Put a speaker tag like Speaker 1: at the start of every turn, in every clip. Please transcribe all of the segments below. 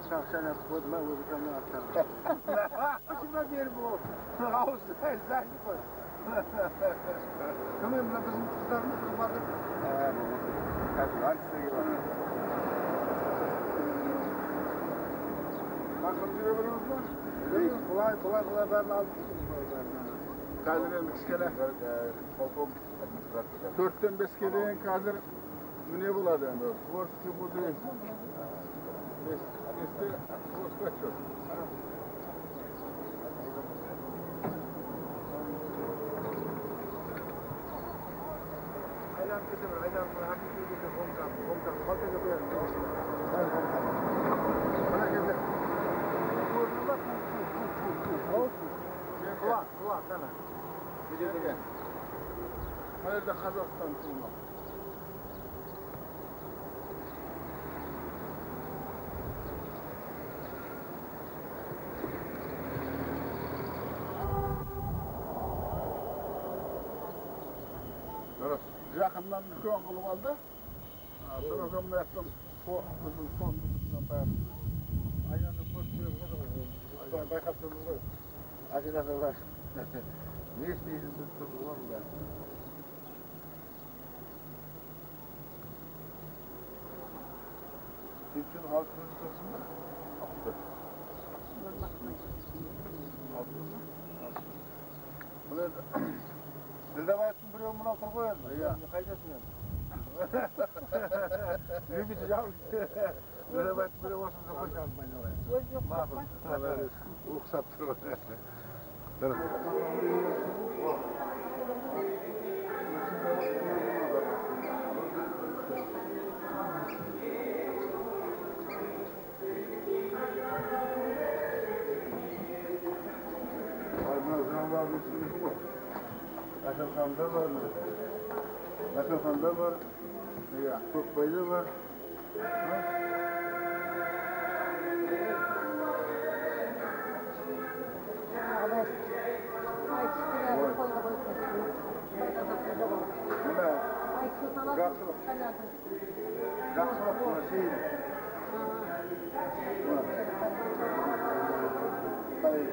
Speaker 1: Şahsen kodma özümden atar. Başıma bir bu. Ağız sen koy. Tamam la bizim kızlarımız kızmadı. Kaç gibi var. Bakın bir ömrümüz var. Kolay ben aldım. Kazırın iskele. 4'ten 5 kere kazır ne buladı yani? Borçlu bu değil. İşte borç kaçıyor. Aylan kızım, aylan hakiki bir komutan. Kalta yapıyor. Hayır komutan. Bana geldi. Borçlu bak. Kulak sana. Bir de. Hayır da Kazakistan kulak. Yakından bir köyün kılıp aldı. Sonra ben yaptım. Kızın son kızından dayandım. Aynen de koşuyor. Baykattığımız var. Acıda var. Ne isteyiz tuttuğumuz var mı? Tipçinin altını tutasın mı? Altı. Altı. Buraya da... Dilde bayatın buraya bunu altına koyalım. Ya. Kaydasın yani. Ne biteceğim? Dilde bayatın buraya olsun da koyacağım ben oraya.
Speaker 2: Göz yok.
Speaker 1: Mahfuz. Ruhsattır o. Dur. Aşağı var mı? Aşağı var. Ya, çok bayı var. Gaksılık buna şey.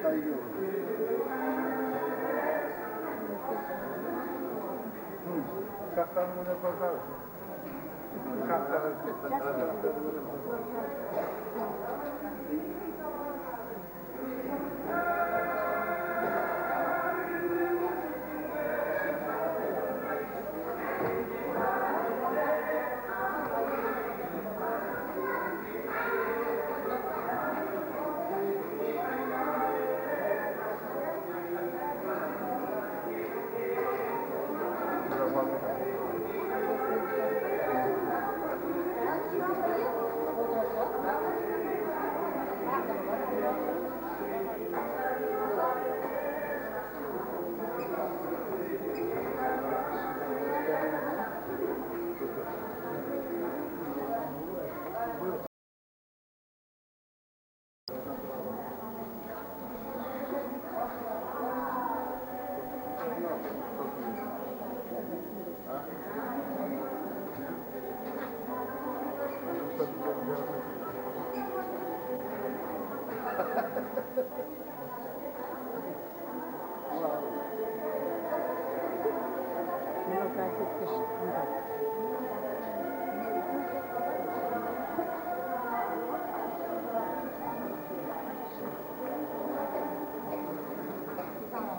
Speaker 1: Kayıyor. Şartlarını bunu yapar. Şartları.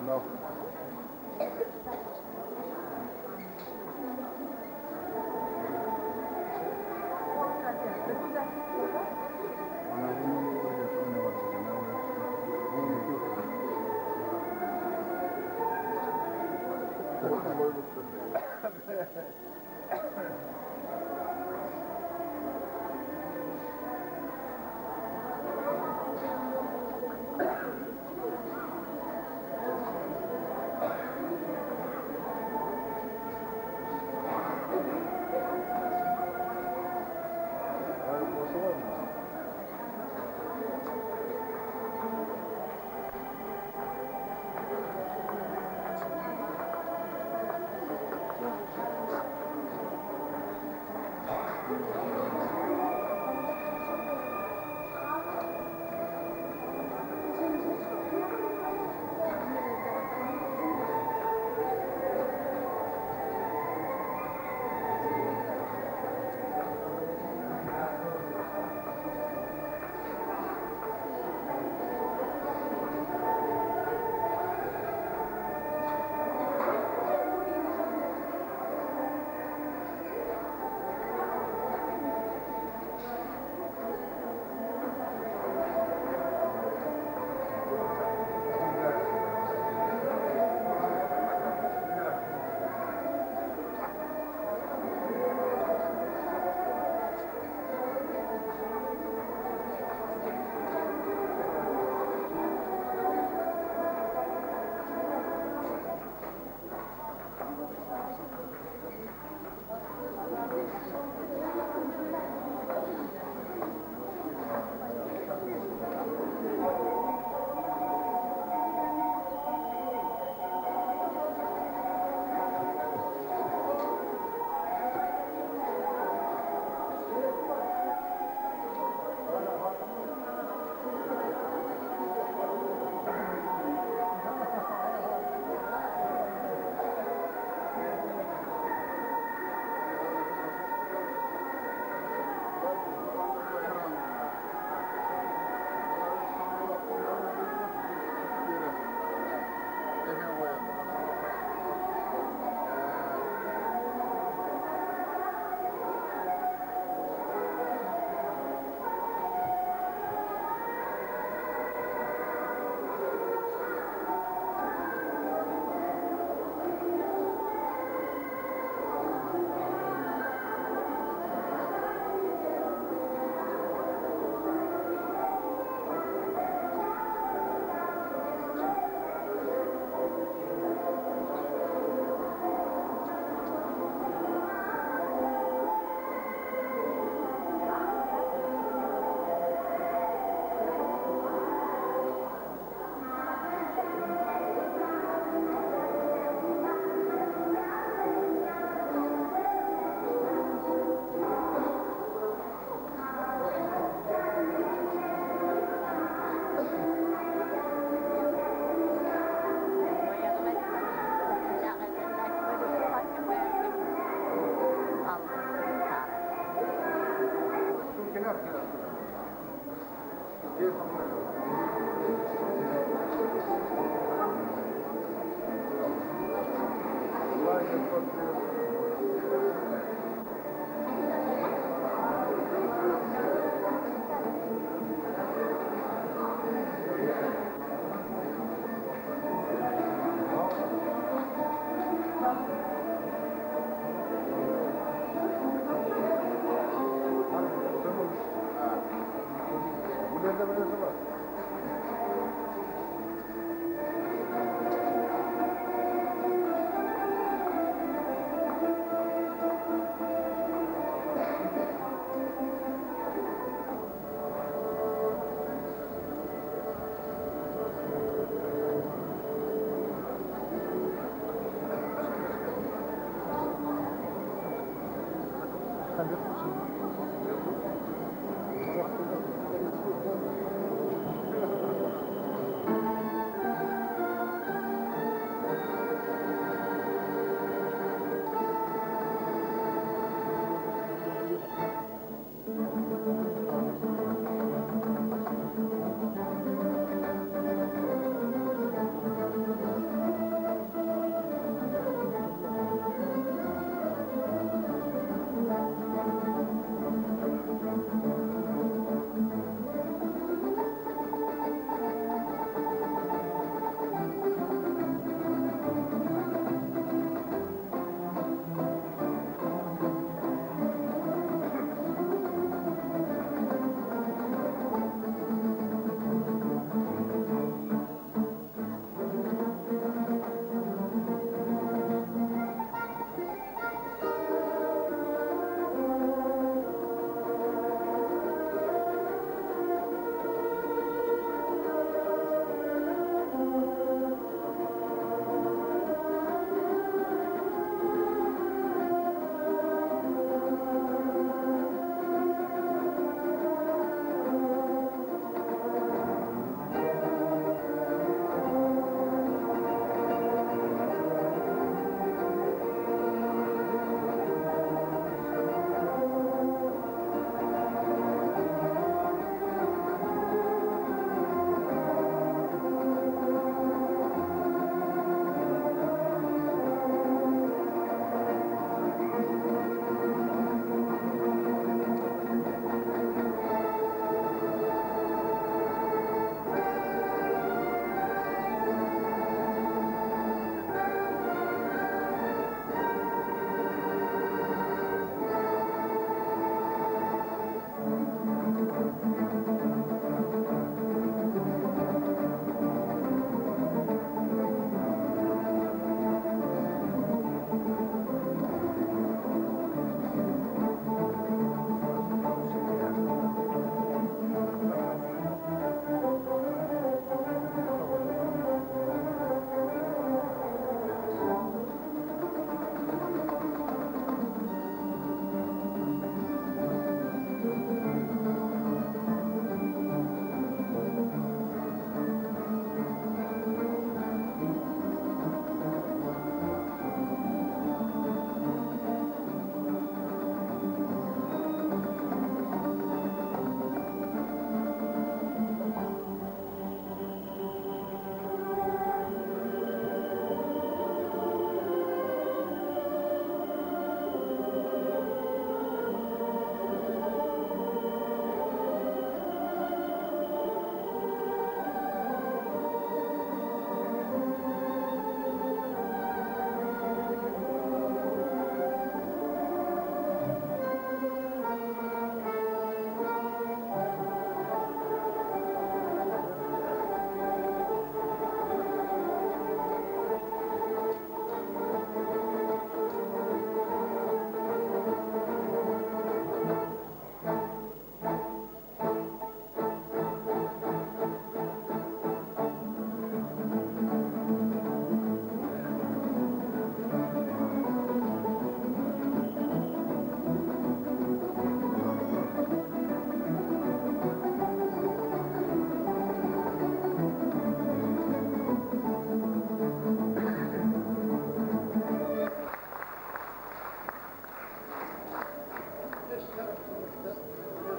Speaker 1: No.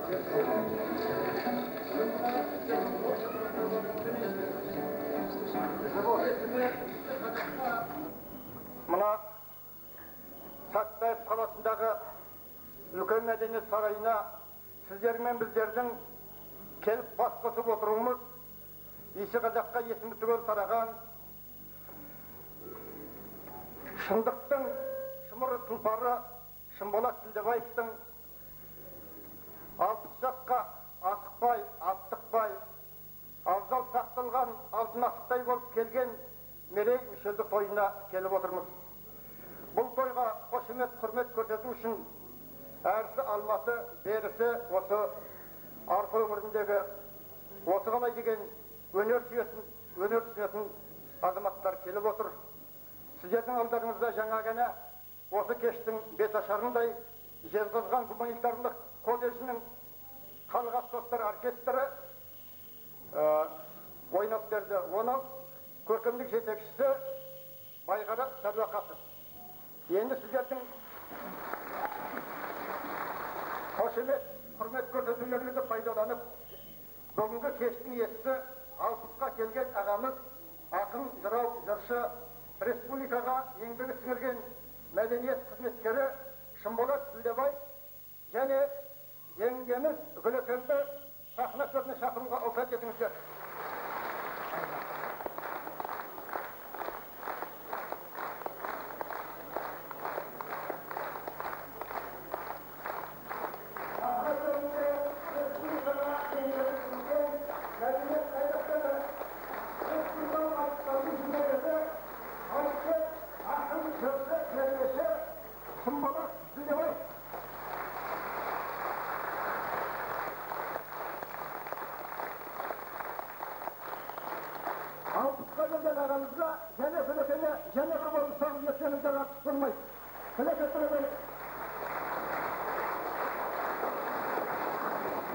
Speaker 2: Mına Сәтбаев қаласындағы үлкен мәдениет сарайына сіздер мен біздердің келіп бас қосып отыруымыз есі қазаққа есімі түгел тараған шындықтың шымыр тұлпары Шынболат Ділдебаевтың 60 жасқа асықпай, аптықпай, абзал сақталған алтын асықтай болып келген мерей мүшелдік тойына келіп отырмыз. Бұл тойға қошемет, құрмет көрсету үшін әрісі Алматы, берісі осы арқа өңіріндегі осы қалай деген өнер сүйетін азаматтар келіп отыр. Сіздердің алдарыңызда жаңа ғана осы кештің беташарындай Жезқазған гуманитарлық колледжінің халық аспаптар оркестрі ойнап берді. Оның көркемдік жетекшісі Байғара Сәдуақасов. Енді сіздердің қошемет, құрмет көрсетулеріңізді пайдаланып, бүгінгі кештің иесі 60-ға келген ағамыз, ақын, жырау, жыршы, республикаға еңбегі сіңірген мәдениет қызметкері Шынболат Ділдебаев және жеңгеміз Гүлекеңді сахна төріне шақыруға рұқсат етіңіздер.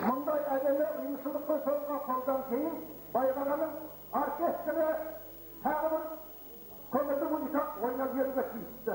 Speaker 2: Мұндай әдемі ұйымшылыққа соңға қолдан кейін Байғараның оркестрі тағы бір көңілді музыка ойнап беруге тиісті.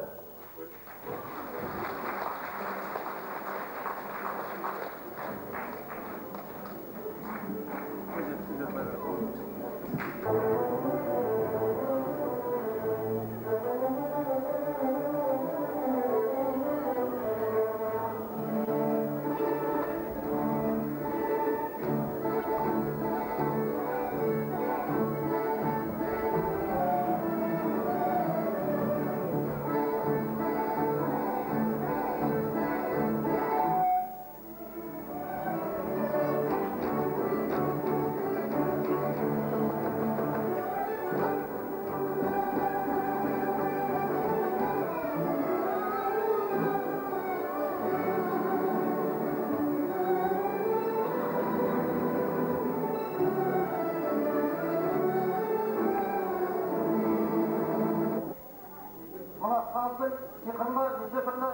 Speaker 2: Сиқырлы, неше түрлі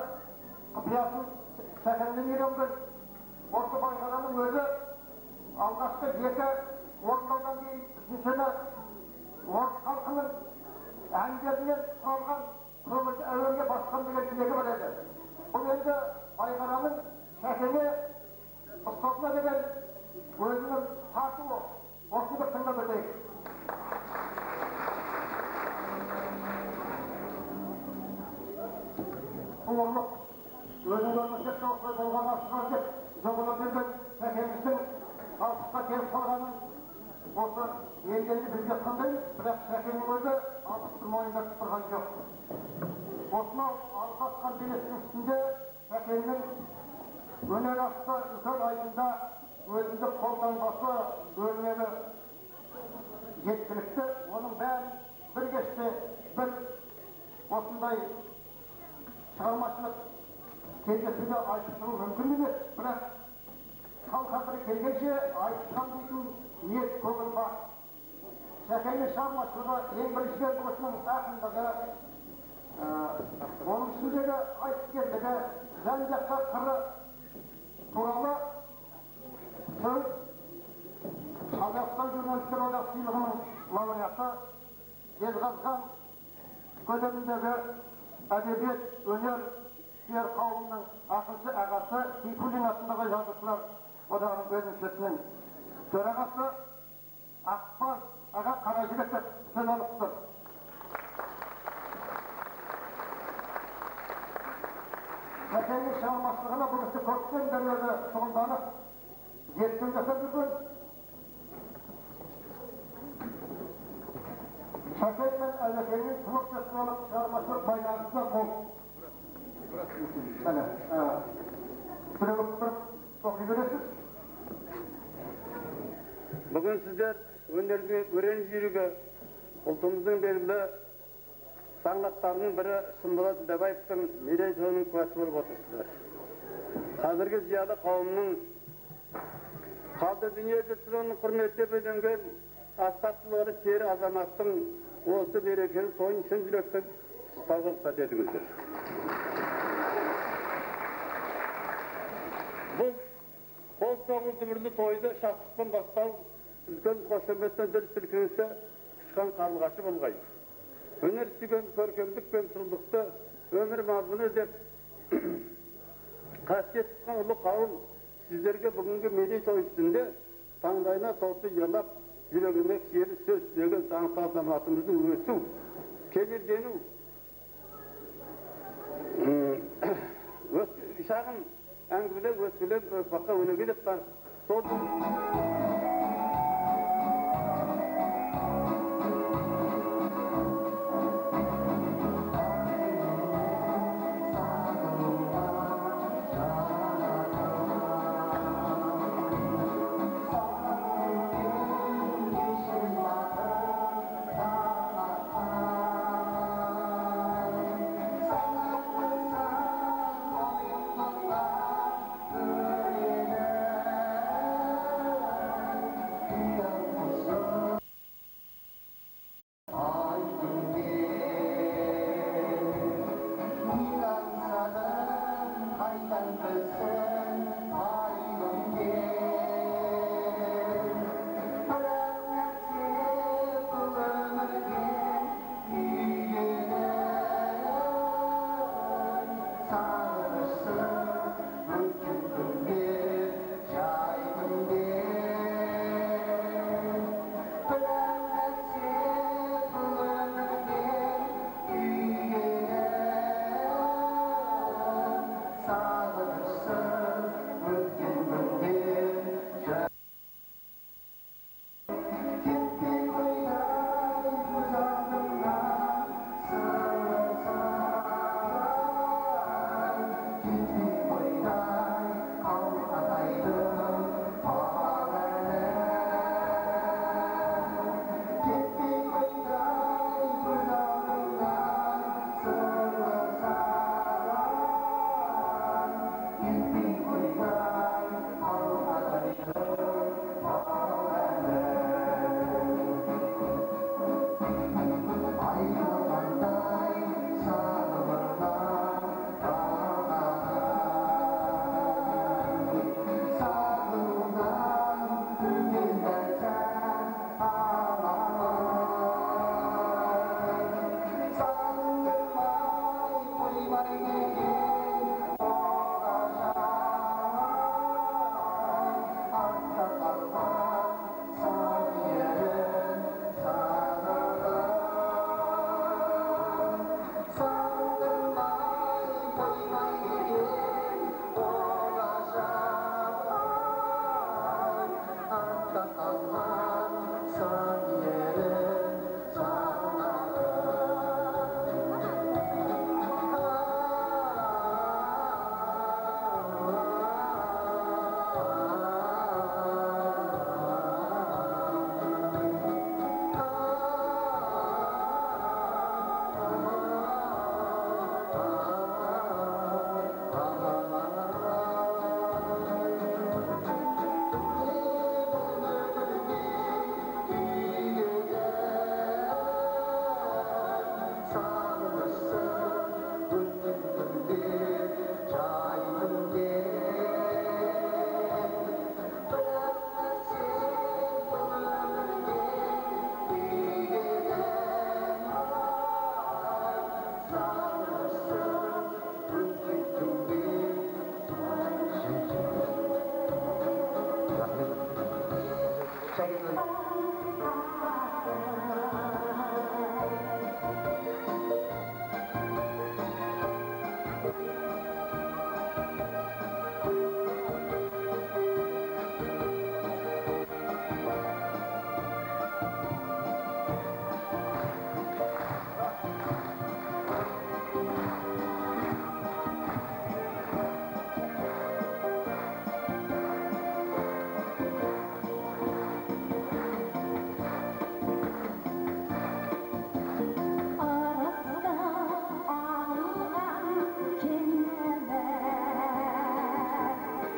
Speaker 2: құпиясын сәкеннен үйренген осы Байғараның өзі алғашқы екі орындаудан кейін үшіншіні орыс халқының әндерінен құралған көңілді әуенге басқан деген тілегі бар еді. Бұл енді Байғараның сәкенге ұстазына деген өзінің тартуы. Осыны бір тыңдап өтейік. Оғырлық, өзің өрмесек соқпай болған ашығар деп жоғылып жүрген сәкеміздің 60-қа келіп қалғанын осы елденді бізге қандай, бірақ сәкенің өзі 60-ты мойындап тұрған жоқ. Осынау алға атқан белестің үстінде сәкеннің өнер асты үлкен айдында өзіндік қолтаңбасы өрнегі жеткілікті. Оның бәрін бір кеште бір осындай шығармашылық кездесуге айтып тұру мүмкін емес, бірақ халқы келгенше айтқан дейтін ниет көңіл бар. Сәкеннің шығармашылығы ең біріншіден бұлысының ақындығы, оның ішіндегі айтыскерлігі, жан-жаққа қыры туралы сөз Қазақстан журналистер одағы сыйлығының лауреаты, Жезқазған көлеміндегі әдебиет, өнер сүйер қауымның ақыншы ағасы Сейфуллин атындағы жазушылар Odağının bölümşesinin töragası Akbal Ağa Karajigit'e söz alıptır. Mekenli şahmaslığına burası korksun derlerde sondanıp yetkindese bir gün Şaketmen Elefe'nin Turkçasını alıp şahmaslığın bayrağısına kol. Öyle, evet. Sırılıp okuyabilirsiniz.
Speaker 3: Bugün sizler öğrenci yürüge ultumuzun belirli sanatlarının biri Sımbalat Debayev'in Mereytoy'un kuvveti bulup otursunlar. Hazırki ziyada kavminin kaldı dünya cüsünün hürmetine bölüngen asfaltlıları şehri azamattın olsu berekeli toyun için dilekten salgın sat edinizdir. Bu kol soğuk dümürlü toyda şahsıktan bastal ülken koşemetten dil silkinse çıkan karlıgaçı bulgaydı. Öner sügen körkemlik ben sırlıkta ömür mazını edip kasiyet tutkan ulu kavim sizlerge bugünkü medya toy üstünde tangdayına soğutu yalap yüreğine şiiri söz söylegen sanatlamatımızın üyesi kemir denu şahın Angüle vesile fakka önügülük var.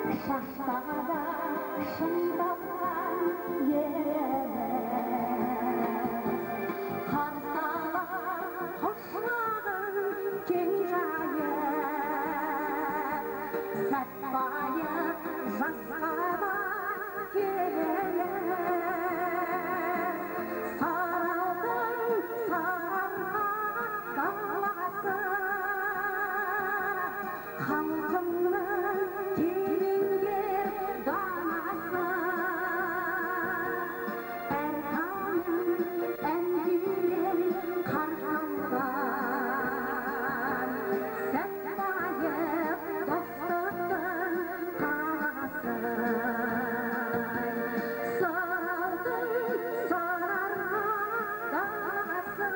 Speaker 4: Şahsada şındaptan yerimiz Karsala hoşlağın gençayı Satbayı жасқада келеміз Саралдың сараңға даласы Халқымның тереңдер данасы Әр таңын әндерен қарғалған Сәтбайып достықтың қаласы Саралдың сарарға даласы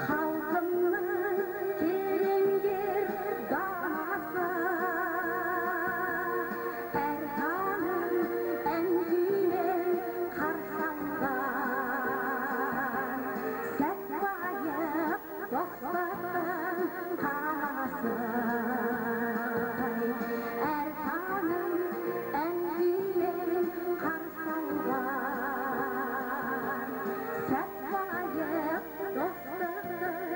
Speaker 4: Халқымның тереңдер данасы Әр таңын ән күймен қарсы алған Сәтбайып достықтың қаласы Әр таңын ән күймен қарсы алған Сәтбайып достықтың қаласы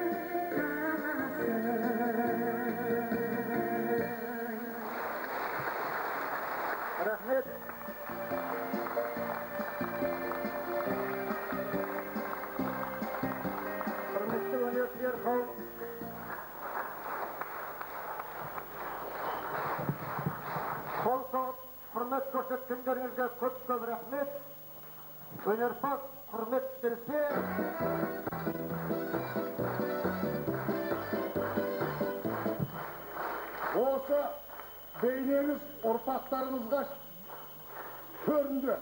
Speaker 2: Рахмет. Құрметті өнерсүйер қауым. Қолдап, құрмет көрсеткендеріңізге көп рахмет. Өнерпаз құрметтелсе,
Speaker 1: Осы бейнеңіз ұрпақтарыңызға көрінді.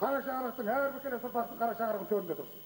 Speaker 1: Қара шаңырақтың әрбір келесі ұрпақтың қара шаңырағының төрінде тұрсын.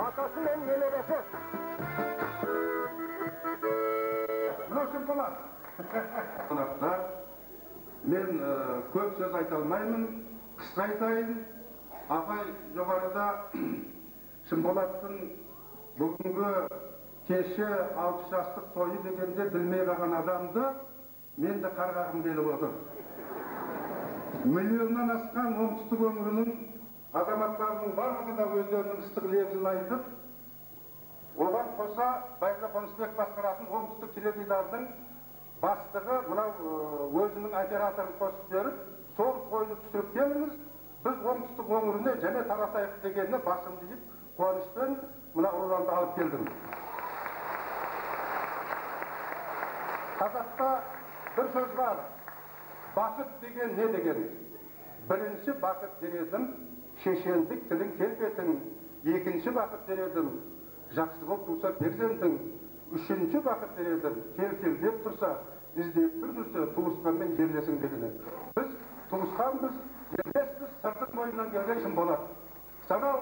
Speaker 2: Atası men neleresi.
Speaker 1: Mынау Шымболат. Қонақтар, мен көп сөз айта алмаймын, қысқа айтайын. Апай жоғарыда Шымболаттың бүгінгі кеші 6 жастық тойы дегенде білмей қалған адамды мен де қарғағым келіп отыр. Миллионнан асқан оңтүстік өңірінің азаматтарының барлығы да өздерінің ыстық лебізін айтып, оған қоса Байлы Қонысбек басқаратын оңтүстік теледидардың бастығы мынау өзінің операторын қосып беріп, сол тойды түсіріп келіңіз, біз оңтүстік өңіріне және таратайық дегеніне басым дейіп, қуанышпен мына ұрланды алып келдім. Қазақта бір сөз бар. Бақыт деген не деген? Бірінші бақыт дередім, шешендік тілін келбетін. Екінші бақыт дередім, жақсы болып тұрса перзентің. Үшінші бақыт дередім, кел-кел деп тұрса, іздеп жүрсе туысқанмен жерлесің дегені. Біз туысқанбыз, жерлеспіз, сыртын бойынан келген Шымболат. Санау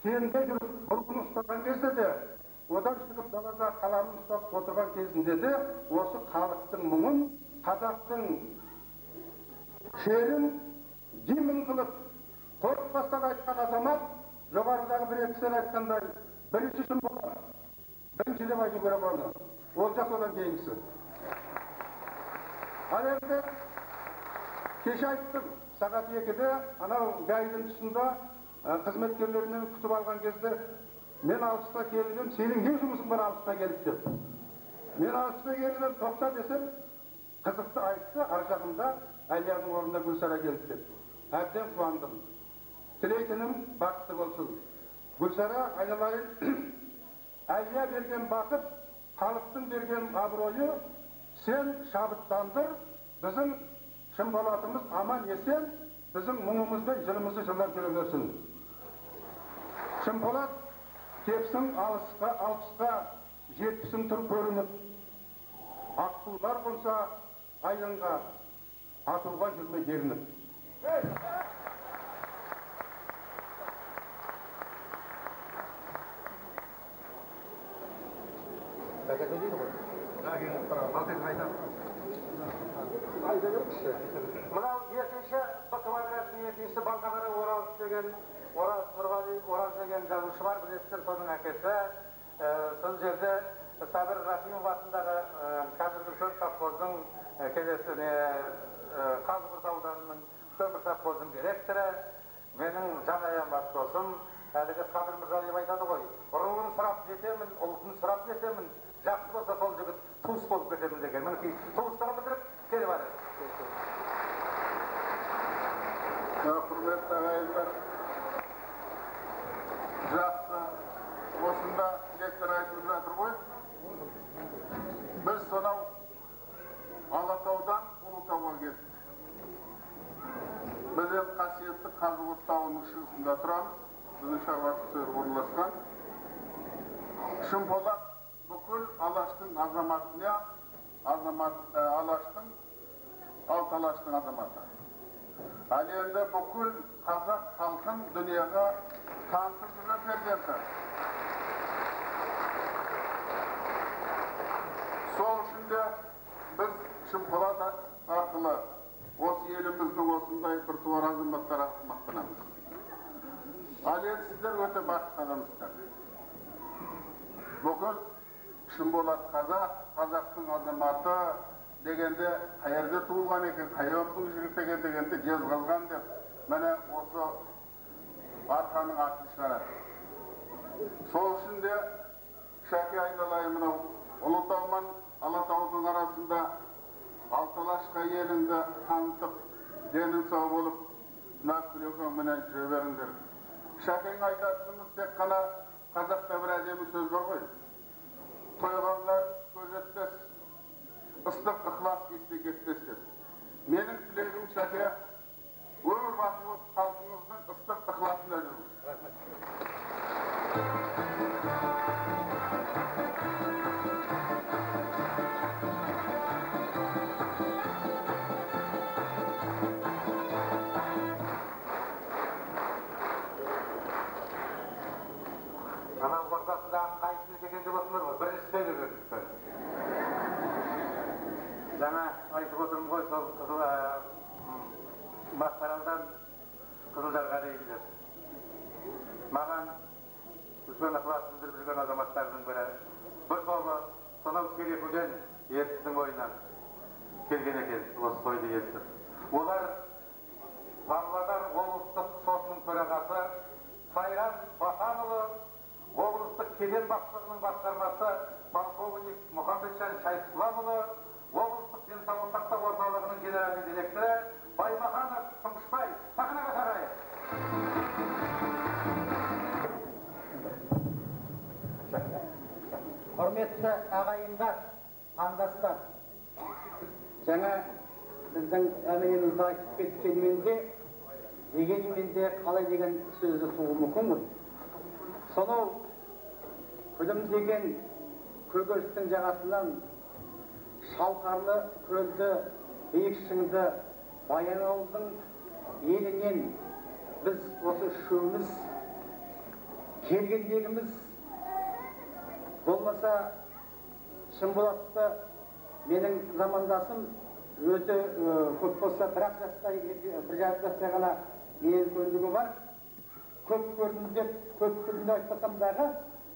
Speaker 1: кенде жүріп, бұрғын ұстаған кезде де, одан шығып далада қаламын ұстап отырған кезінде де, осы халықтың мұңын, қазақтың шерін гимн қылып, қорықпастан айтқан азамат, жоғарыдағы бір кісілер айтқандай, бірінші Шымболат, бірінші деп айту керек оны. Олжас одан кейінгісі. Ал енді кеше айттым, сағат 2-де анау гайдың тұсында қызметкерлерінен күтіп алған кезде мен алыста келдім, сенің не жұмысың бар алыста келіп деп. Мен алыста келдім, тоқта десем, қызықты айтты, ар жағында Әлияның орнында Гүлсара келіп деп. Әбден қуандым. Тілейтінім бақытты болсын. Гүлсара айналайын, Әлия берген бақыт, халықтың берген абыройы, сен шабыттандыр, біздің Шымболатымыз аман есен, біздің мұңымызбен жырымызды жырлап жүре берсін. Шымболат кепсің алпысқа, 70-ің тұр көрініп, аққулар қонса айдынға, атуға жүрмей ерініп.
Speaker 2: Мынау екінші бақывадырасының екінші Балқағара Ораз деген жазушы бар, білесіздер, соның әкесі. Сол жерде Сабыр Рахимов атындағы қазіргі үлкен совхоздың келесіне Қазығұрт ауданының Көмір совхоздың директоры, менің жан аян бас досым, әлгі Сабыр Мырза деп айтады ғой, руын сұрап жетемін, ұлтын сұрап жетемін, жақсы болса сол жігіт туыс болып кетемін деген. Мінекей туыстығын білдіріп келіп барды.
Speaker 1: Құрметті ағайындар, жақсы осында лектор айтып жатыр ғой. Біз сонау Алатаудан Ұлытауға келдік. Біз енді қасиетті Қазығұрт тауының шығысында тұрамыз. Біздің шаруашылық жері орналасқан. Шымболат бүкіл Алаштың азаматына, Алаштың, алты Алаштың азаматы. Ал енді бүкіл қазақ халқын дүнияға танытып жүрген перзенті. Сол үшін де біз Шымболат арқылы осы еліміздің осындай біртуар азаматтары мақтанамыз. Ал енді сіздер өте бақытты адамсыздар. Бүкіл Шымболат қазақтың азаматы дегенде қайерде туылған екен, қайоқтың жігіт дегенде жезқазған деп, міне осы арқаның атын шығарады. Сол үшін де Шәке айналайын мынау Ұлытау мен Алатаудың арасында Алталашқа еліңді танытып, денің сау болып, мына күлегенменен жүре беріңдер. Шәкең айтатынымыз тек қана қазақта бір әдемі сөз бар ғой. Тойғандар көз етпес, ыстық ықылас естен кетпес деп. Менің тілегім Шәке, өмір бақи осы халқымыздың ыстық ықыласында жүру.
Speaker 2: Анау ортасындағы қайсыны деген деп отырмыз ғой, бірінші сөйле бердік. Жаңа айтып отырмын ғой, сол Мақтааралдан Қызылжарға дейін деп. Маған үлкен ықылас білдіріп жүрген азаматтардың бірі бір тобы сонау Керекуден ертістің бойынан келген екен, осы тойды естіп. Олар Павлодар облыстық сотының төрағасы Сайран Батанұлы, облыстық кеден бастығының басқармасы полковник Мұхамеджан Шайықсұланұлы, облыстық денсаулық сақтау орталығының генеральный директоры Баймаханов Тұңғышбай, сахнаға шығайық.
Speaker 5: Құрметті ағайындар, қандастар, жаңа біздің әмірімізді айтып кеткенмен дегенмен қалай деген сөзді тұғу мүмкін ғой. Сонау күлім деген көгерістің жағасынан шалқарлы көлді биік шыңды Баянауылдың елінен біз осы үшеуміз келгендегіміз болмаса Шынболатты менің замандасым өзі көп болса бір жарым жастай ғана менен көндігі бар. Көп көрдім деп, көп күлімді айтпасам дағы,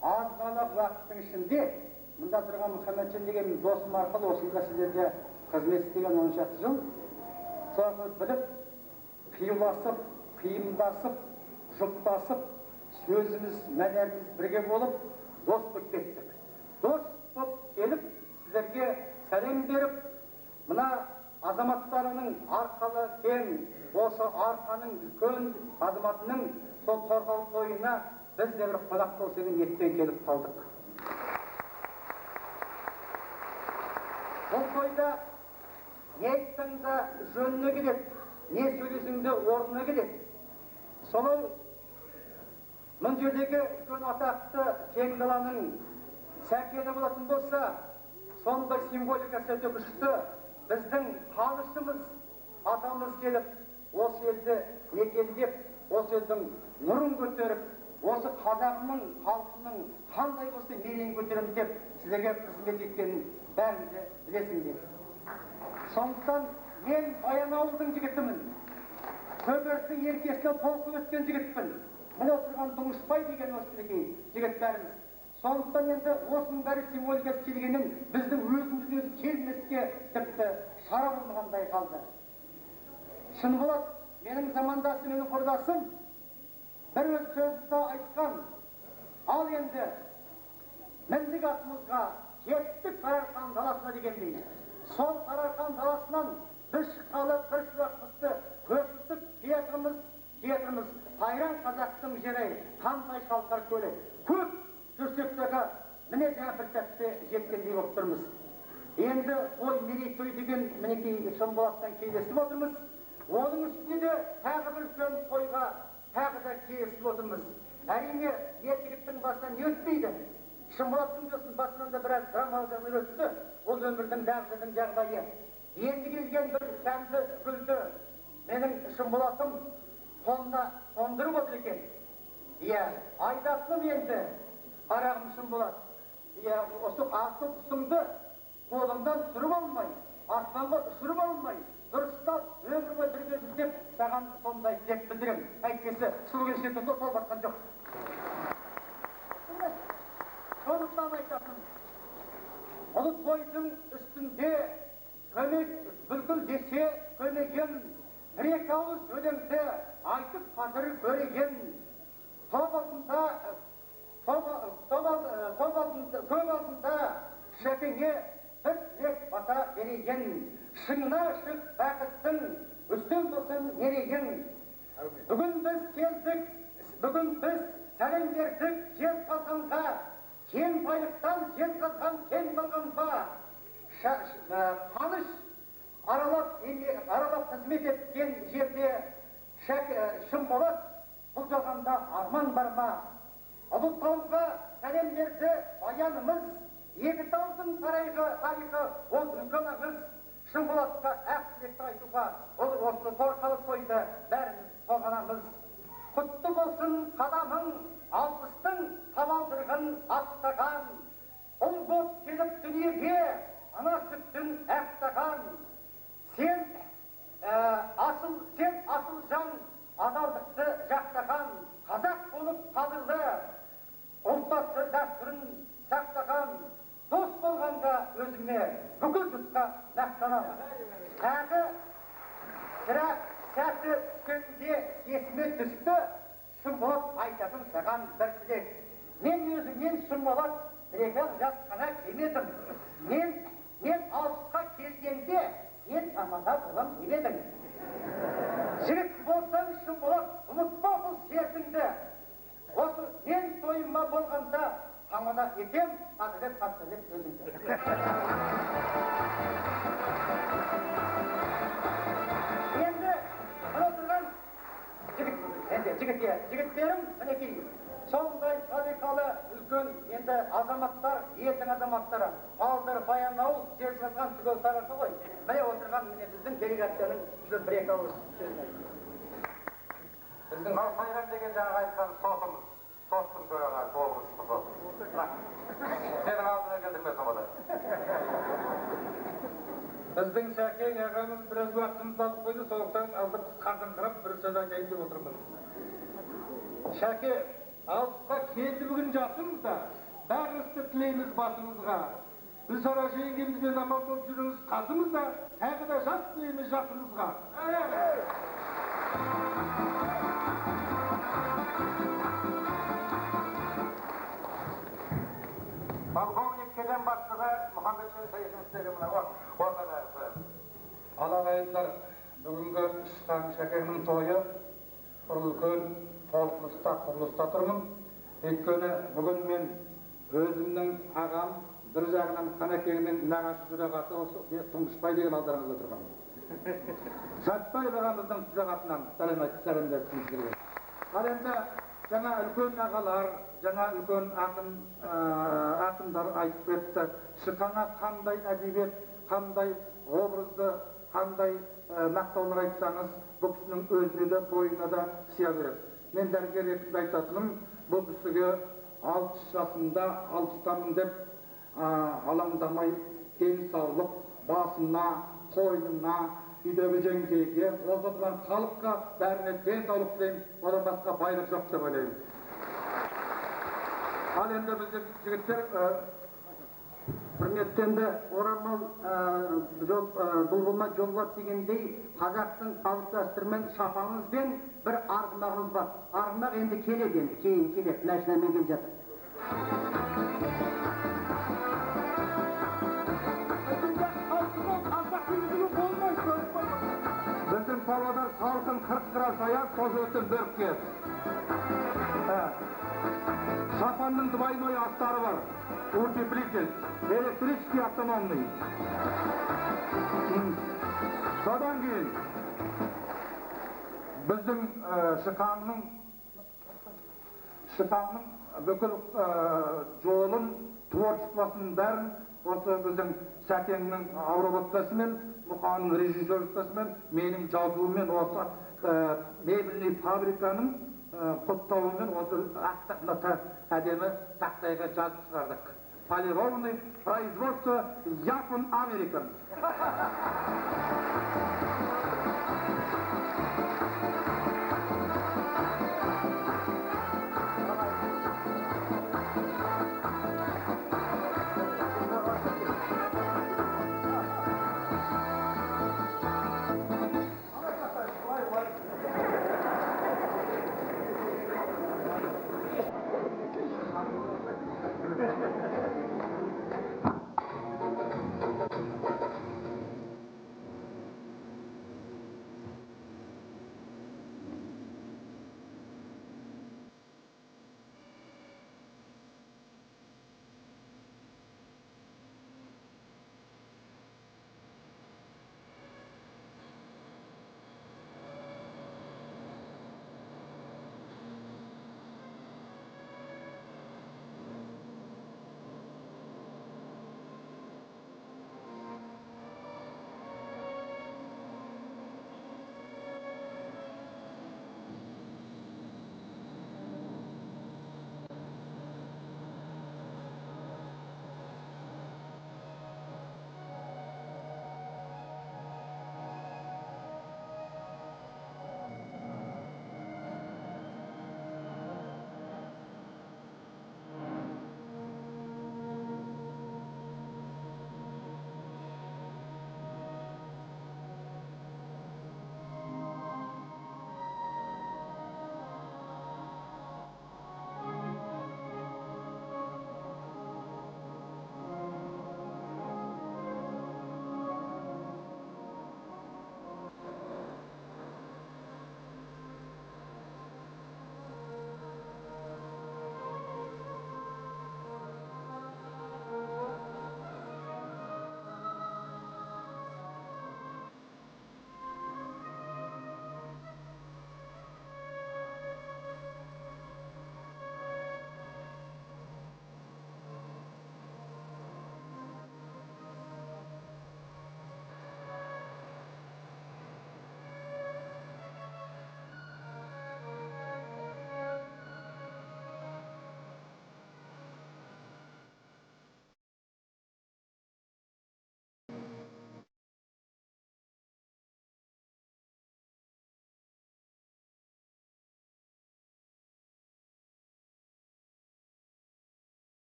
Speaker 5: аз ғана уақыттың ішінде мұнда тұрған Мұхамеджан деген досым арқылы осында сіздерде қызмет істеген 10 шақты жыл. Соны біліп, қиюласып, қиымдасып, жұптасып, сөзіміз, мәнеріміз бірге болып, дос болып кеттік. Дос болып келіп, сіздерге сәлем беріп, мына азаматтарының арқалы кен, осы арқаның үлкен азаматының сол торғауыл тойына біз де бір қонақ болсаң ниетпен келіп қалдық. Бұл тойда не айтсаң да жөніне келеді, не сөйлесең де орнына келеді. Сонау мың жердегі үлкен атақты кең даланың сәкені болатын болса, сондай символикасы өте күшті біздің қанышымыз атамыз келіп, осы елді мекендеп, осы елдің нұрын көтеріп, осы қазағының халқының қандай болса мерейін көтереміз деп сіздерге қызмет еткенін бәріңізде білесіңдер. Сондықтан мен Баянауылдың жігітімін. Көгерістің еркесінен толқып өткен жігітпін. Мына отырған Тұңғышбай деген осы жігіт бәріміз. Сондықтан енді осының бәрі символикасы келгенін біздің өзімізді келмеске тіпті шара болмағандай қалды. Шынболат менің замандасы, менің құрдасым бір өз сөзді айтқан. Ал енді міндік атымызға жеттік Сарыарқан даласына дегендей. Сол Сарыарқан даласынан біз шыққалы бір шуақытты көпіртіп театрымыз Сайран қазақтың жері, қандай шалқар көлі. Көп жүрсектегі міне жаңа бір сәтте жеткендей болып тұрмыз. Енді той мерейтой деген мінекей Шынболаттан келесіп отырмыз. Оның үстіне де тағы бір үлкен тойға тағы да келесіп отырмыз. Әрине, ер жігіттің басынан не өтпейді? Шынболаттың басынан да біраз драмалық жағдай өтті. Ол өмірдің дағдының жағдайы. Енді келген бір сәнді гүлді менің Шынболатым қолына қондырып отыр екен. Иә, айдасым енді қарағым Шынболат. Иә, осы асыл құсыңды қолыңдан түсіріп алмай, аспанға ұшырып алмай, дұрыстап өмір бойы бірге жүр деп саған сондай тілек білдіремін. Әйтпесе сұлу келіншектің де сол батқан жоқ. Сондықтан айтасың, ұлы тойдың үстінде көмек бүлкіл десе көмеген, бір-екі ауыз өлеңді айтып қадір көреген, көп алдында шәкеңе бір тілек бата береген, шыңына шық бақыттың үстін болсын ереген. Бүгін біз келдік, бүгін біз сәлем бердік, жер қалқанға ханға кен байлықтан жезқазған кен қалған ба? Таныш аралап қызмет еткен жерде Шымболат бұл жалғанда арман бар ма? Ұлытауға сәлемдерді баянымыз, екі таудың тарихы ол үлкен аңыз. Шымболатқа ақ тілекті айтуға ол осы торқалы тойды бәріміз тоғанамыз. Құтты болсын қадамың, алпыстың табалдырығын аттаған. Ұл боп келіп дүниеге ана сүттің ақтаған. Сен асыл жан адалдықты жақтаған. Қазақ болып қадірлі, ұлттасы дәстүрін сақтаған. Дос болғанда өзіме бүкіл жұртқа мақтанамын. Тағы сәті түскенде есіме түсті, Шымболат айтатын саған бір тілек. Мен өзімнен Шымболат бір-ақ жас қана келмедім. Мен алпысқа келгенде сен тамада болам деп едің. Жігіт болсаң Шымболат, ұмытпа бұл сертіңді. Осы мен тойыма болғанда тамада етем, қадірлеп өзіңді. Енді отырған жігіттерім мінекей сондай салиқалы үлкен енді азаматтар, елдің азаматтары, Павлодар, Баянауыл, Жезқазған түгел тарапы ғой. Міне отырған біздің делегацияның бір-екі ауыз сөз
Speaker 2: Біздің Сайрам деген жаңа айтқан сотымыз, соттың төрағасы облыстығы. Сенің алдына келдірмесін ода. Біздің Шәкең ағамыз біраз уақытымызды алып қойды, сондықтан алды қартыңқырап бір сөз айтайын деп отырмыз. Шәке, алпысқа келді бүгін жасымызда, бәрімізді тілейміз басымызға. Біз сара жеңгемізбен аман болып жүріңіз қасымызда, тағы да жас тілейміз жасымызға. Полковник кеден бастығы Мұхаммед Шейховтегі мына ортада. Алағайындар, бүгінгі шыққан Шәкеңнің тойы бір үлкен толқыныста, құбылыста тұрмын. Өйткені бүгін мен өзімнің ағам, бір жағынан Қанекеңнің нағашы жүрағаты осы Тұңғышбай деген алдарыңызда тұрған. Сәтбай ағамыздың жүрағатынан сәлемдер сіздерге. Ал енді жаңа үлкен ағалар, жаңа үлкен ақындар айтып кетті. Шықаңа қандай әдебиет, қандай образды, қандай мақтаулар айтсаңыз, бұл кісінің өзіне де, бойына да сия береді. Мен дәрігер ретінде айтатыным, бұл кісіге 60 жасында 60-тамын деп алаңдамай, денсаулық басына, қойнына, үйдегі жеңгейге, осы тұрған халыққа бәріне денсаулық тілеймін, одан басқа байлық жоқ деп ойлаймын. Ал енді біздің жігіттер құрметтенді орамал бұлбұлма жолбат дегендей қазақтың салт дәстүрімен шапанымызбен бір арғымағымыз бар. Арғымақ енді келеді, кейін келеді, машинамен келе жатыр. Біздің Павлодар салқын 40 градус аяз, тозы өтін бөрікке. Шапанның двойной астары бар. Утеплитель, электрический автономный. Содан кейін біздің шықаңның бүкіл жолын, творчествосын бәрін осы біздің Сәкеңнің ауроботкасымен, Мұқанның режиссерствосымен, менің жазуымен осы мебельный фабриканың құттауымен осы ақтықната әдемі тақтайға жазып шығардық. Полированный производство Япон Американ.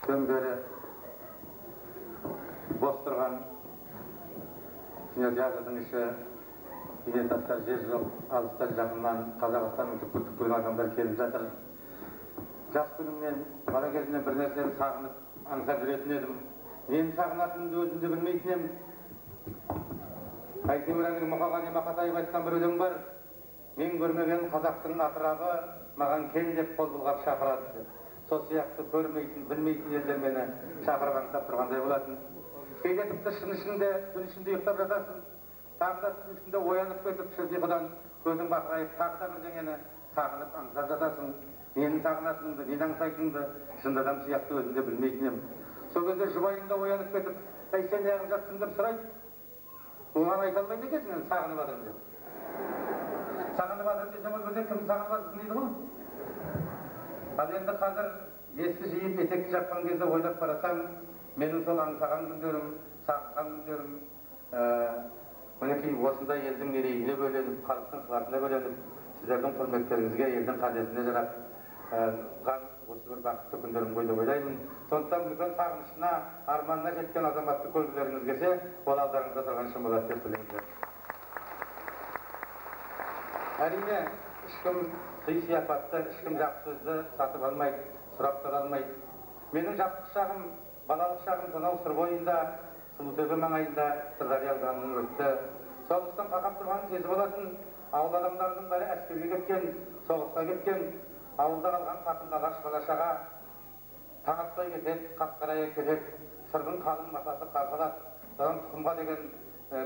Speaker 3: Dün beri bostırgan Sinirjazadın işi yine taslar jez yok, alıstan жақыннан Қазақстанның түкпір-түкпіріне адамдар келіп жатыр. Жас күнімнен, бала кезімнен бір нәрсені сағынып, аңсап жүретін едім. Нені сағынатынымды өзім де білмейтін едім. Әйтеуір әлгі Мұқағали Мақатаев айтқан бір өлең бар. Мен көрмеген қазақтың атырабы маған кел деп қол бұлғап шақырады деп. Сол сияқты көрмейтін, білмейтін елдер мені шақырып аңсап тұрғандай болатын. Кейде тіпті түн ішінде ұйықтап жатасың. Тағы да түн ішінде оянып кетіп ұйқыдан көзің бақырайып, тағы да бірдеңені сағынып аңсап жатасың. Нені сағынатыныңды, нені аңсайтыныңды шындадам сияқты өзімде білмейтін едім. Сол кезде жұбайым да оянып кетіп, әй сен неғып жатсың деп сұрайды. Оған айта алмайды екенсің, мен сағынып жатырмын деп. Сағынып жатырмын десем, ол бірден кім сағынып жатырсың дейді ғой. Ал енді қазір есті жиып етекті жапқан кезде ойлап қарасам, менің сол аңсаған күндерім, сағынған күндерім, мінекей осындай елдің мерейіне бөленіп, халықтың ықыласына бөленіп, сіздердің құрметтеріңізге, елдің қадіріне жарап осы бір бақытты күндерім ғой деп ойлаймын. Сондықтан үлкен сағынышына, арманына жеткен азаматты көргілеріңіз келсе, ол алдарыңызда тұрған шын болады деп біліңіздер. Әрине, ешкім сый сияпатты, ешкім жақсы сөзді сатып алмайды, сұрап тұра алмайды. Менің жастық шағым, балалық шағым сонау сыр бойында, Сұлутөбе маңайында Сырдария ауданының өтті. Соғыстан қақап тұрған кез болатын, ауыл адамдарының бәрі әскерге кеткен, соғысқа кеткен, ауылда қалған қатын алаш балашаға таң атпай кетеді, қас қарая кетеді, сырдың қалың масасы қарқылады. Содан тұқымға деген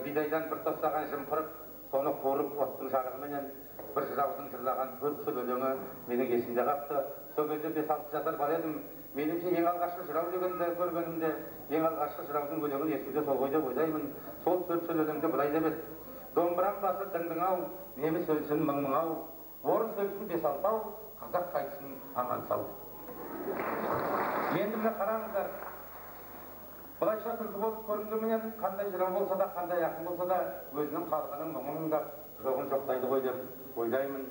Speaker 3: бидайдан бір тостаған жымқырып, соны қуырып оттың жарығыменен бір жыраудың жырлаған төрт өлеңі менің есімде қапты. Сол кезде 5-6 жасар бар едім. Меніңше ең алғашқы жырау дегенде көргенімде, ең алғашқы жыраудың өлеңін есімде сол ғой деп ойлаймын. Сол төрт өлеңде былай деп еді: домбырам басы дыңдың-ау, неміс өлсін мың-мың-ау, орыс өлсін 5-6-ау, қазақ қайтсын аман сау. Енді міне қараңыздар, бұлайша күлкі болып көрінгенімен қандай жырау болса да, қандай ақын болса да, өзінің халқының мұңын да жоғын жоқтайды ғой деп ойлаймын.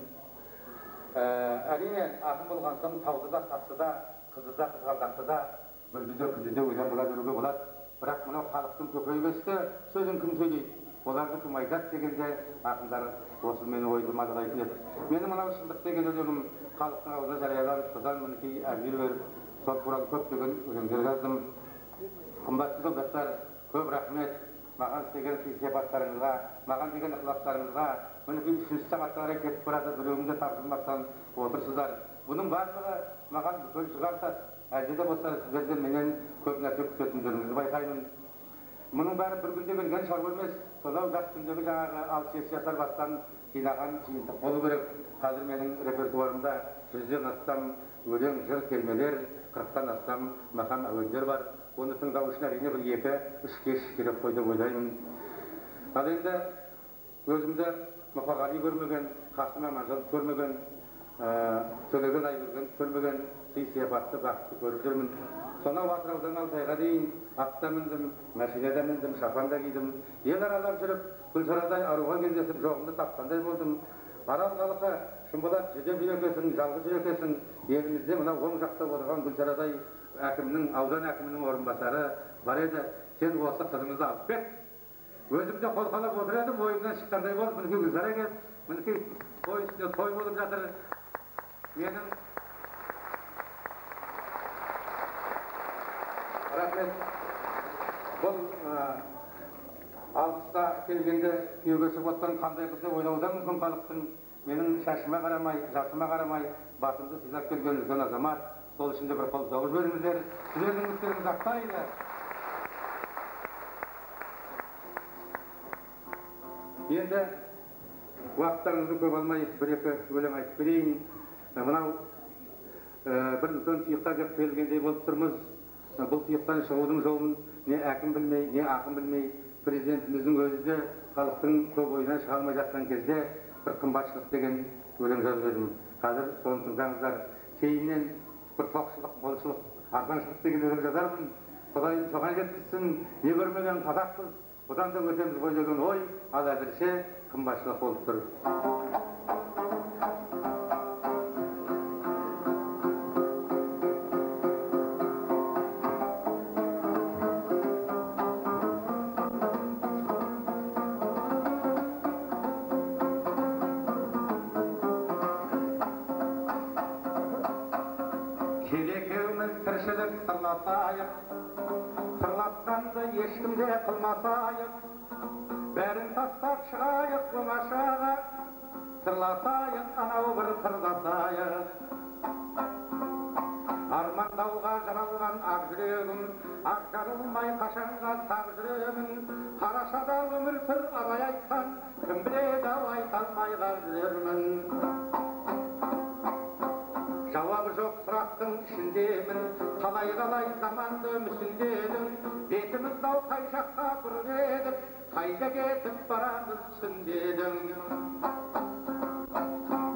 Speaker 3: Әрине, ақын болған соң тауды да, тасты да, қызды да, қызғалдақты да, гүлді де, күлді де ойлап бола беруге болады. Бірақ мынау халықтың көкейкесті сөзін кім сөйлейді? Оларды кім айтады дегенде ақындар осы мені ойды мазалайтын еді. Менің мынау шындық деген өлеңім халықтың аузына жарияланып, содан мінекей әңгіме беріп, сол туралы көптеген өлеңдер жаздым. Қымбатты жолдастар, көп рахмет. Маған істеген сый-сияпаттарыңызға, маған деген ықыластарыңызға, мінекей 3-ші сағатқа қарай кетіп барады, біреуіңді тапсырмастан отырсыздар. Бұның барлығы маған бүкіл шығартады. Әлде де болса сіздерден менен көп нәрсе күтетіндеріңізді байқаймын. Мұның бәрі бір күнде келген шаруа емес. Сонау жас күндегі жаңағы 6-7 жасар бастан жинаған жиынтық болу керек. Қазір менің репертуарымда 100-ден астам өлең, жыр, термелер, 40-тан астам мақам әуендер бар. Оны тыңдау үшін әрине бір 2-3 кеш керек қой деп ойлаймын. Ал енді өзімді Мұқағали көрмеген, Қасым Аманжанов көрмеген, Төлеген Айбергенов көрмеген, сый-сияпатты бақытты көріп жүрмін. Сонау Атыраудан Алтайға дейін атта міндім, машинада міндім, шапанда кидім. Ел аралап жүріп, Гүлшарадай аруға кездесіп, жоғымды тапқандай болдым. Арал халқы Шымболат жүдеп жүрекесің, жалғыз жүрекесің. Елімізде мынау оң жақта отырған Гүлшарадай әкімнің, аудан әкімінің орынбасары бар еді. Сен осы қызыңызды алып кет. Өзімде қолқалап отыр едім, ойымнан шыққандай болып, мінекей Гүлшара келді. Мінекей той үстінде той болып жатыр. Менің рахмет. Бұл алпыста келгенде күйеуге шығып отқан қандай қыз деп ойлаудан мүмкін халықтың. Менің шашыма қарамай, жасыма қарамай, басымды сыйлап келген үлкен азамат. Сол үшін де бір қол соғып жіберіңіздер. Сіздердің үміттеріңіз ақтайды. Енді уақыттарыңызды көп алмай, бір-екі өлең айтып берейін. Мынау бір үлкен тұйыққа кеп келгендей болып тұрмыз. Бұл тұйықтан шығудың жолын не әкім білмей, не ақын білмей, президентіміздің өзі де халықтың көп ойынан шыға алмай жатқан кезде бір қымбатшылық деген өлең жазып едім. Қазір соны тыңдаңыздар. Кейіннен бір тоқшылық, молшылық, арзаншылық деген өлең жазармын. Құдайым соған жеткізсін, не көрмеген қазақпыз, бұдан да өтеміз ғой деген ой ал әзірше қымбатшылық болып тұр. Келекеуміз тіршілік сырласайық, сырласқанды ешкімде қылмасайық, бәрін тастап шығайық оңашаға, сырласайық анау бір қырдасайық. Армандауға жаралған ақ жүрегім, ақ жарылмай қашанға сақ жүремін, қарашада өмір сүр абай айтқан, кім біледі ау айта алмай қап жүрермін. Жауабы жоқ сұрақтың ішіндемін, қалай заманды мүсіндедім, бетіміз дау қай жаққа бұрып едік, қайда кетіп барамыз түсіндедім.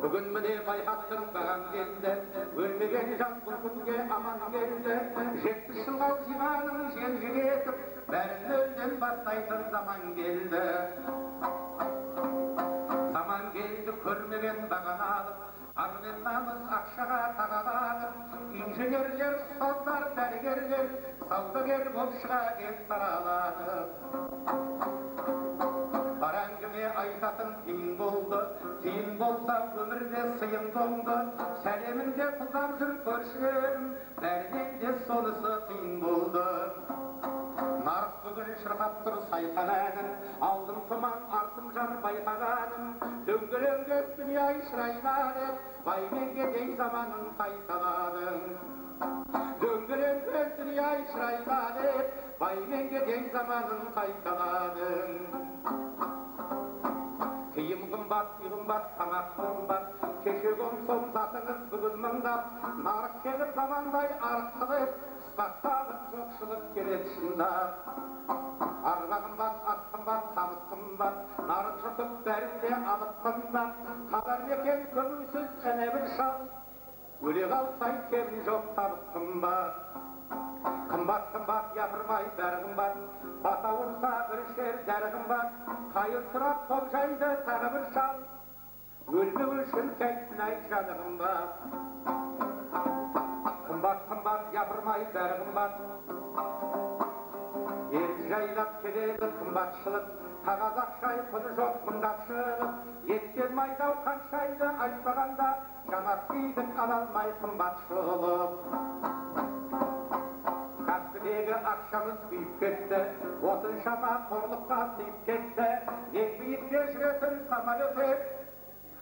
Speaker 3: Бүгін міне байқаттың бағам келді, өлмеген жан бұл күнге аман келді, 70 жылға жиғаның желге кетіп, бәрін нөлден бастайтын заман келді. Заман келді көрмеген баған алып, армен намыс ақшаға тағаланып, инженерлер, ұстаздар, дәрігерлер, саудагер боп шыға кеп сараланып. Бар әңгіме айтатын тиын болды, тиын болса өмірде сыйын болды, сәлемінде құлдап жүр көршілерім, бәрінен де сонысы қиын болды. Нарық бүгін шырқап тұр сайқан әнін, алдым тұман, артым жар байқағаным, дөңгеленген дүния шырайлады, байменге дей заманын қайталадың. Дөңгеленген дүния шырайлады, байменге дей заманын қайталадың. Киім қымбат, үй қымбат, тамақ қымбат, кешегі сом затыңыз бүгін мыңдап, нарық келіп замандай арқылып, қысқақтағын жоқшылық керек шындап. Арға қымбат, ат қымбат, тамыз қымбат, нарық жұтып бәрінде алып қымбат, қалар мекен көңілсіз әне бір шал, өле қалсай кебін жоқ табыт қымбат. Қымбат, япырмай бәрі қымбат, бата ұрса бір шер дәрі қымбат, қайыр сұрап қол жайды тағы бір шал, өлмеу үшін кәйтін ай жаны қымбат. Қымбат, япырмай бәрі қымбат, ел жайлап келеді қымбатшылық, қағаз ақшай құны жоқ мыңдақшылық, еттен майдау қаншайды айтпағанда, жамақ кидің ала алмай қымбатшылық. Кәсіпдегі ақшамыз күйіп кетті, осыншама қорлыққа сыйып кетті, ең биікте жүретін самолет ек,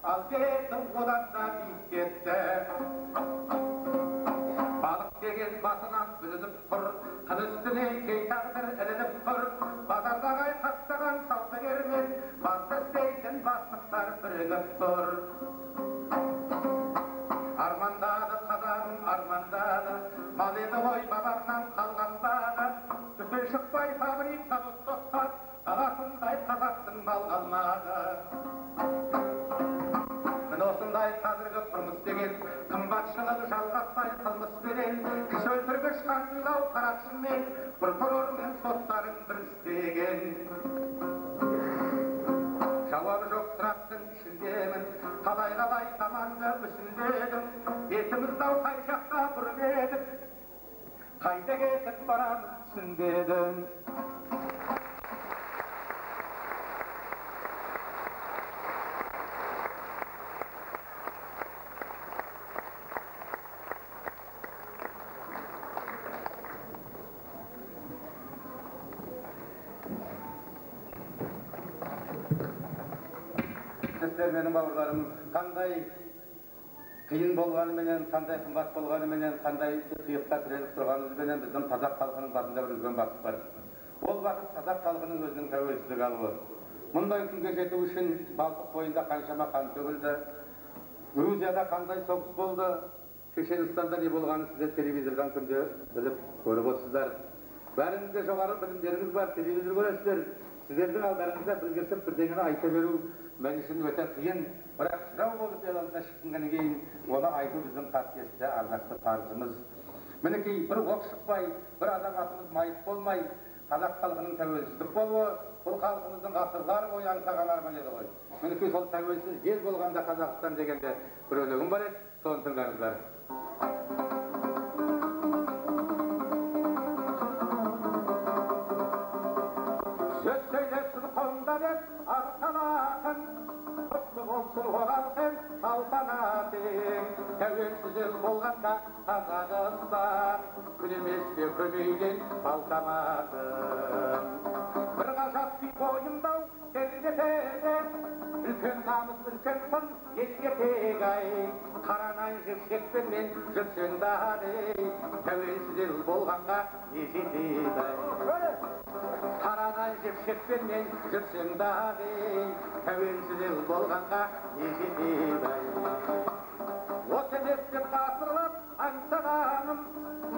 Speaker 3: ал бетің одан да биік кетті. Балық деген басынан бүлініп тұр, қын үстіне кей тағдыр ілініп тұр, базардағы айқастаған саудагермен басты істейтін бастықтар бірігіп тұр. Армандады қазағым, армандады, мал еді ғой бабамнан қалған бағы, түтін шықпай фабрика бұт тоқтап, даласындай қазақтың мал қалмады. Міне осындай қазіргі тұрмыс деген, қымбатшылық жалғаспай қылмыс берен, кісі өлтіргіш қанжылау қарақшымен, прокурор мен соттарын бір істеген. Жауабы жоқ сұрақтың ішіндемін, қалай заманды мүсіндедім, бетіміз дау қай жаққа бұрып едік, қайда кетіп барамыз түсіндедім. Сіздер менің бауырларым, қандай қиын болғаныменен, қандай қымбат болғаныменен, қандай тұйыққа тіреліп тұрғанымызбенен біздің қазақ халқының басында бір үлкен бақыт бар. Ол бақыт қазақ халқының өзінің тәуелсіздік алуы. Мұндай күнге жету үшін Балтық бойында қаншама қан төгілді, Грузияда қандай соғыс болды, Шешенстанда не болғанын сіздер телевизордан күнде біліп көріп отырсыздар. Бәріңізде жоғары білімдеріңіз бар, телевизор көресіздер. Сіздердің алдарыңызда білгісіп бірдеңені айта беру мен үшін өте қиын, бірақ жырау болып ел алдына шыққаннан кейін оны айту біздің қатыгезді ардақты парызымыз. Мінекей бір оқ шықпай, бір адам атымыз майып болмай, қазақ халқының тәуелсіздік болуы бұл халқымыздың ғасырлар бойы аңсаған арманы еді ғой. Мінекей сол тәуелсіз ел болғанда Қазақстан дегенде бір өлеңім бар еді, соны тыңдаңыздар. Söz söylesin konuda hep arkanatın, kutlu olsun oralsın saltanatın. Tevessüzün bolganda Kazakistan, gülümesli kömeyden baltamatın. Bir gazap bir boyundau terletede, ülken namız ülken son elge tegay. Karanay jipşekpen men jipsen daday, tevessüzün bolganda nezididay. Karanay jipşekpen men jipsen daday, tevessüzün bolganda nezididay. Осы неткен ғасырлап аңсағаным,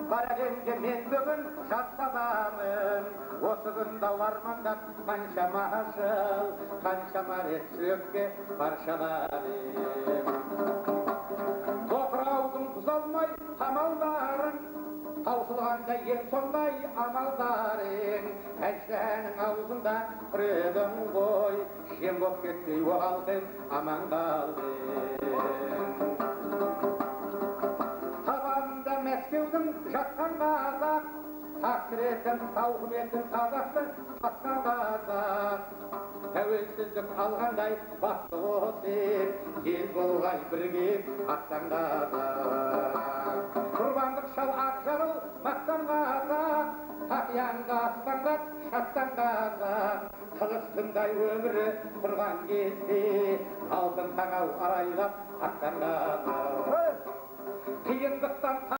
Speaker 3: бар әлемге мен бүгін жастадамын. Осы күнді армандап қаншама жыл, қаншама рет жүрекке паршаладым. Тоқыраудың бұзалмай қамалдарын, таусылғанда ең сондай амалдарың. Әжәнің аузында күредің ғой, шем боп кетпей оғалдың аман қалдың. Мәскеудің жатқан қазақ, қасіретін, тауқыметін қазақты қатқан қазақ. Тәуелсіздік алғандай бақты осы, ел болғай бірге аттан қазақ. Құрбандық шал ақ жарыл мақтан қазақ, тақияңға аспанға шаттан қазақ. Қылыштыңдай өмірі тұрған кезде, алтын таңау арайлап аттан қазақ. Қиындықтан